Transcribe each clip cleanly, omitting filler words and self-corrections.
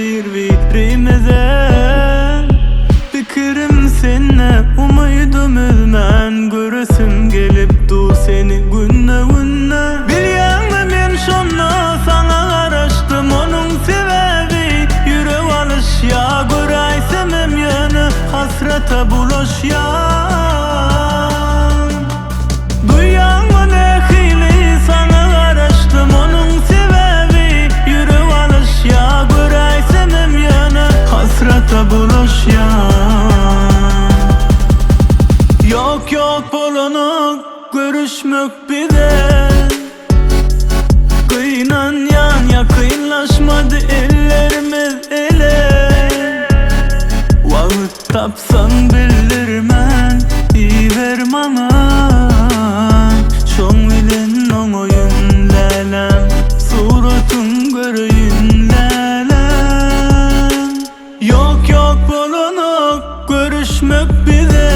birbirimize. Fikrim senne, umydum ölmän. Göresim gelip du seni günne günne. Bilýänmi men şonna sana garaşdym, onun sebebi yürek alışýa. Göräýsemem ýöne hasrata bulaşýan. Duýýanmy nähili sana garaşdym, onun sebebi yürek alışýa. Göräýsemem ýöne hasrata bulaşýan. Yok yok bolanok görüşmek bize. Kıynan yan ya kıyınlaşmadı ellerimiz ele. Vağıt tapsan bildirmen iyiver bana. Şoň bilen oňoýun lälem, suratyn görüýün lälem. Yok yok bolanok görüşmek bize.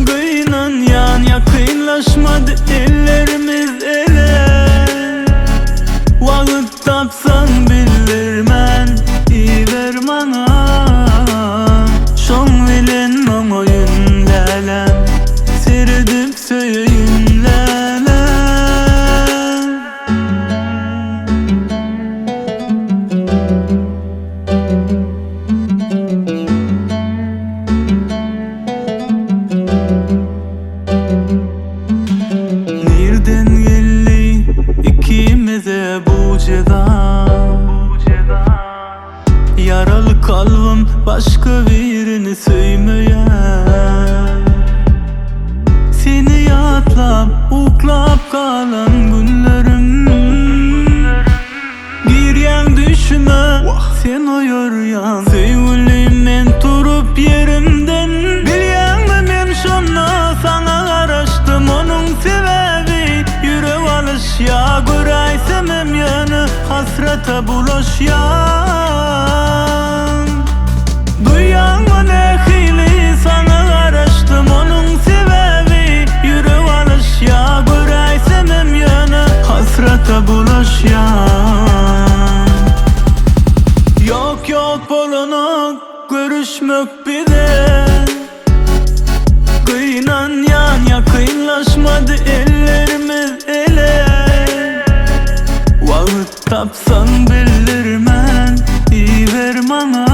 Kıynan yan ya kıyınlaşmadı ellerimiz ele. Vağıt tapsan bildirmen iyiver bana. Şoň bilen oňoýun lälem, seredip söýüýün lälem. Nerden geldi ikimize bu ceza? Yaralı kalbim başka birini söymeyen. Seni yatlap uklap kalan günlerim. Girýän düşüme sen oýarýan. Söýgülim men turup yerimden. Bilýänmi men şonna sana garaşdym, onun sebebi yürek alışýa. Göräýsemem ýöne hasrata bulaşýan. Duýýanmy nähili sana garaşdym, onun sebebi yürek alışýa. Göräýsemem ýöne hasrata bulaşýan. Yok yok bolanok görüşmek bize. Kıynan yan ya kıyınlaşmadı ellerimiz ele. Vağıt tapsan bildirmen iyiver bana.